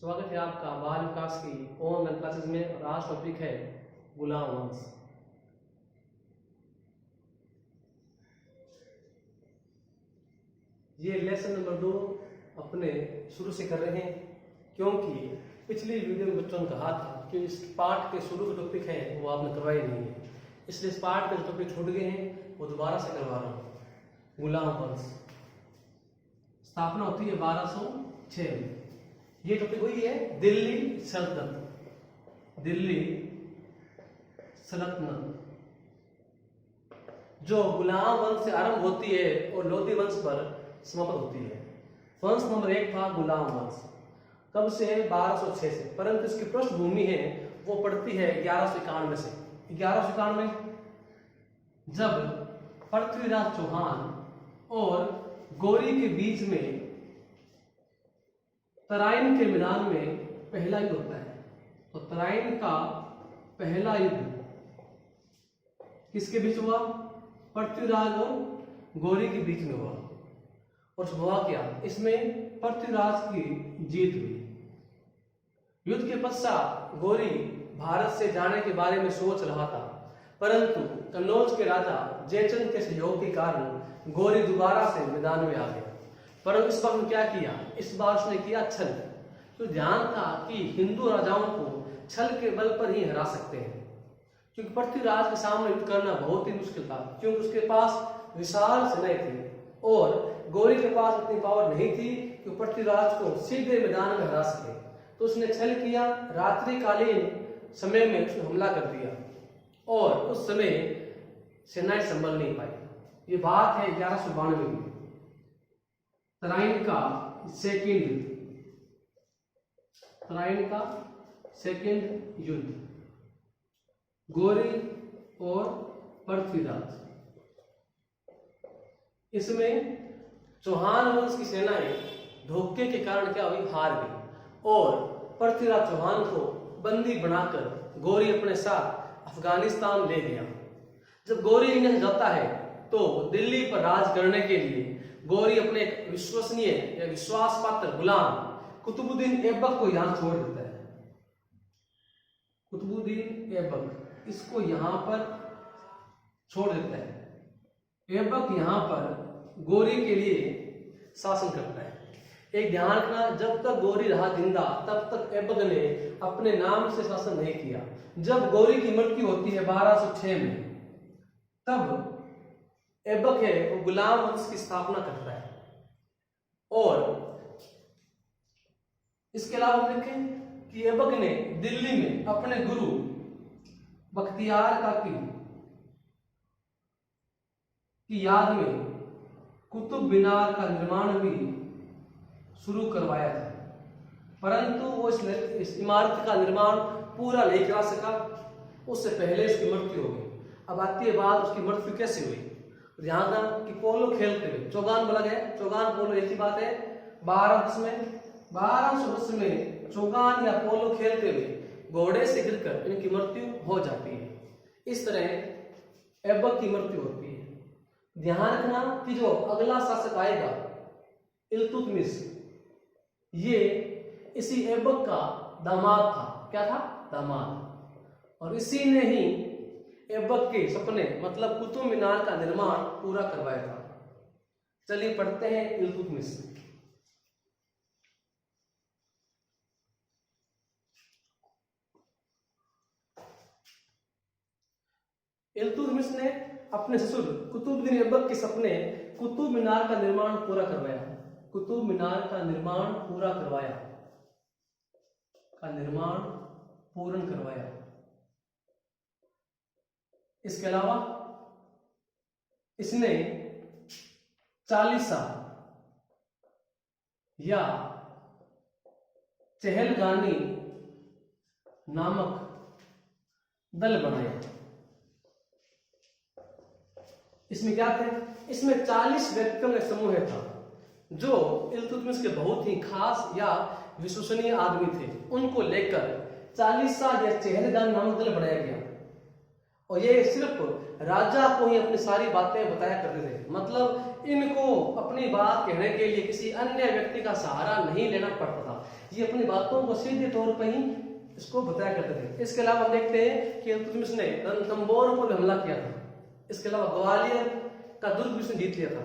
स्वागत है आपका बाल विकास की ऑनलाइन क्लासेस में। और आज टॉपिक है गुलाम वंश। ये लेसन नंबर 2 अपने शुरू से कर रहे हैं, क्योंकि पिछली वीडियो में बच्चों ने कहा था कि इस पार्ट के शुरू के टॉपिक है वो आपने करवाए नहीं है, इसलिए इस पार्ट के जो टॉपिक छूट गए हैं वो दोबारा से करवा रहा हूँ। गुलाम वंश स्थापना होती है 1206 में। ये टॉपिक वही है दिल्ली सल्तनत। दिल्ली सल्तनत जो गुलाम वंश से आरंभ होती है और लोधी वंश पर समाप्त होती है। वंश नंबर 1 था गुलाम वंश, कब से 1206 से, परंतु इसकी पृष्ठभूमि है वो पड़ती है 1191 से। 1191 जब पृथ्वीराज चौहान और गौरी के बीच में तराइन के मैदान में पहला युद्ध होता है। तो तराइन का पहला युद्ध किसके बीच हुआ? पृथ्वीराज और गौरी के बीच में हुआ। और हुआ क्या? इसमें पृथ्वीराज की जीत हुई। युद्ध के पश्चात गौरी भारत से जाने के बारे में सोच रहा था, परंतु कन्नौज के राजा जयचंद के सहयोग के कारण गौरी दोबारा से मैदान में आ गया। परंतु इस बार क्या किया? इस बार उसने किया छल। तो ध्यान था कि हिंदू राजाओं को छल के बल पर ही हरा सकते हैं, क्योंकि पृथ्वीराज के सामने युद्ध करना बहुत ही मुश्किल था, क्योंकि उसके पास विशाल सेना थी और गौरी के पास इतनी पावर नहीं थी कि पृथ्वीराज को सीधे मैदान में हरा सके। तो उसने छल किया, रात्रिकालीन समय में उसने हमला कर दिया और उस समय सेनाएं संभल नहीं पाई। ये बात है 1192 की। तराइन का सेकेंड युद्ध, तराइन का सेकेंड युद्ध, गौरी और पृथ्वीराज। इसमें चौहान वंश की सेनाएं धोखे के कारण क्या हुई? हार गई और पृथ्वीराज चौहान को बंदी बनाकर गौरी अपने साथ अफगानिस्तान ले गया। जब गौरी इन्हें जाता है तो दिल्ली पर राज करने के लिए गौरी अपने एक विश्वसनीय या विश्वास पात्र गुलाम कुतुबुद्दीन ऐबक को यहां छोड़ देता है। कुतुबुद्दीन ऐबक इसको यहां पर छोड़ देता है। ऐबक यहां पर गौरी के लिए शासन करता है। एक ध्यान रखना, जब तक गौरी रहा जिंदा तब तक ऐबक ने अपने नाम से शासन नहीं किया। जब गौरी की मृत्यु होती है 1206 में, तब ऐबक है वो गुलाम वंश की स्थापना करता है। और इसके अलावा देखें कि ऐबक ने दिल्ली में अपने गुरु बख्तियार काकी की याद में कुतुब मीनार का निर्माण भी शुरू करवाया था, परंतु वो इस इमारत का निर्माण पूरा नहीं करा सका। उससे पहले उसकी मृत्यु हो गई। अब आती है बात उसकी मृत्यु कैसे हुई। ध्यान था कि पोलो खेलते हुए, चौगान बोला गया, चौगान पोलो एक ही बात है। 1200 में चौगान या पोलो खेलते हुए घोड़े से गिरकर इनकी मृत्यु हो जाती है। इस तरह ऐबक की मृत्यु होती है। ध्यान रखना कि जो अगला शासक आएगा इल्तुतमिश, ये इसी ऐबक का दामाद था। क्या था? दामाद। और इसी ने ही ऐबक के सपने मतलब कुतुब मीनार का निर्माण पूरा करवाया था। चलिए पढ़ते हैं इल्तुतमिश। इल्तुतमिश ने अपने ससुर कुतुबुद्दीन ऐबक के सपने कुतुब मीनार का निर्माण पूरा करवाया। कुतुब मीनार का निर्माण पूरा करवाया, का निर्माण पूर्ण करवाया। इसके अलावा इसने चालीसा या चहलगानी नामक दल बनाया। इसमें क्या थे? इसमें 40 व्यक्तियों का समूह था जो इल्तुतमिश के बहुत ही खास या विश्वसनीय आदमी थे। उनको लेकर चालीसा या चहलगानी नामक दल बनाया गया और ये सिर्फ राजा को ही अपनी सारी बातें बताया करते थे। मतलब इनको अपनी बात कहने के लिए किसी अन्य व्यक्ति का सहारा नहीं लेना पड़ता था, ये अपनी बातों को सीधे तौर पर ही इसको बताया करते थे। इसके अलावा हम देखते हैं कि इल्तुतमिश ने रणथंबोर पर हमला किया था। इसके अलावा ग्वालियर का दुर्ग भी इसने जीत लिया था।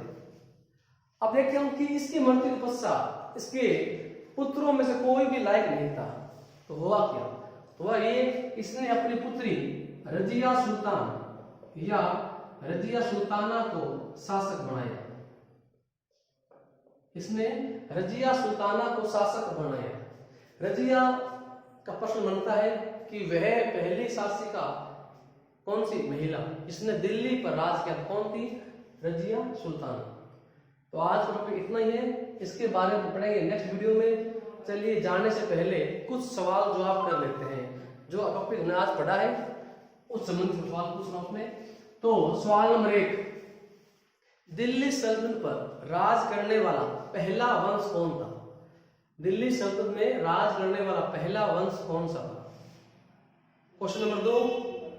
अब देखते हैं कि इसकी मृत्यु के पश्चात इसके पुत्रों में से कोई भी लायक नहीं था। तो हुआ क्या? तो हुआ ये, इसने अपनी पुत्री रजिया सुल्तान या रजिया सुल्ताना को शासक बनाया। इसने रजिया सुल्ताना को शासक बनाया। रजिया का प्रश्न बनता है कि वह पहली शासिका कौन सी महिला जिसने दिल्ली पर राज किया, कौन थी? रजिया सुल्ताना। तो आज का टॉपिक इतना ही है, इसके बारे में पढ़ेंगे नेक्स्ट वीडियो में। चलिए जाने से पहले कुछ सवाल जवाब कर लेते हैं। जो टॉपिक हमने आज पढ़ा है उस संबंधित सवाल पूछना आपने। तो सवाल नंबर 1, दिल्ली सल्तनत पर राज करने वाला पहला वंश कौन था? दिल्ली सल्तनत में राज करने वाला पहला वंश कौन सा था? क्वेश्चन नंबर 2,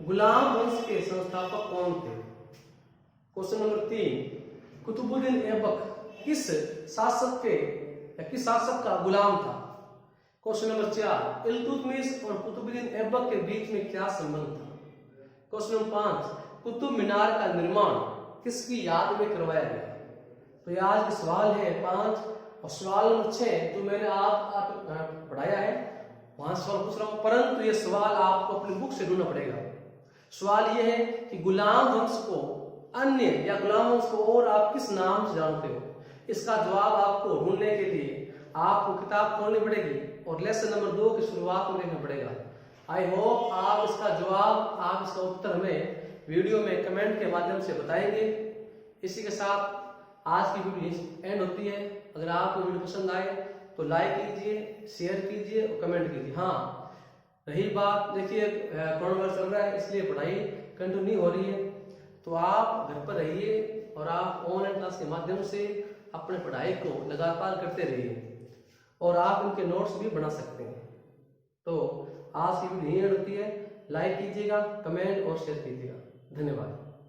गुलाम वंश के संस्थापक कौन थे? क्वेश्चन नंबर 3, कुतुबुद्दीन ऐबक किस शासक का गुलाम था? क्वेश्चन नंबर 4, इल्तुतमिश और कुतुबुद्दीन ऐबक के बीच में क्या संबंध था? क्वेश्चन नंबर 5, कुतुब मीनार का निर्माण किसकी याद में करवाया गया? तो ये आज के सवाल है 5। और सवाल नंबर 6 जो मैंने आप पढ़ाया है वहां सवाल पूछ रहा हूं, परंतु ये सवाल आपको अपनी बुक से ढूंढना पड़ेगा। सवाल ये है कि गुलाम वंश को अन्य या गुलाम वंश को और आप किस नाम से जानते हो? इसका जवाब आपको ढूंढने के लिए आपको किताब खोलनी पड़ेगी और लेसन नंबर 2 की शुरुआत में देखना पड़ेगा। आई होप आप इसका जवाब, आप इसका उत्तर हमें वीडियो में कमेंट के माध्यम से बताएंगे। इसी के साथ आज की वीडियो एंड होती है। अगर आपको वीडियो पसंद आए तो लाइक कीजिए, शेयर कीजिए और कमेंट कीजिए। हाँ, रही बात, देखिए कोरोना वायरस चल रहा है इसलिए पढ़ाई कंटिन्यू हो रही है, तो आप घर पर रहिए और आप ऑनलाइन क्लास के माध्यम से अपने पढ़ाई को लगातार करते रहिए और आप उनके नोट्स भी बना सकते हैं। तो आज की वीडियो यही होती है, लाइक कीजिएगा, कमेंट और शेयर कीजिएगा। धन्यवाद।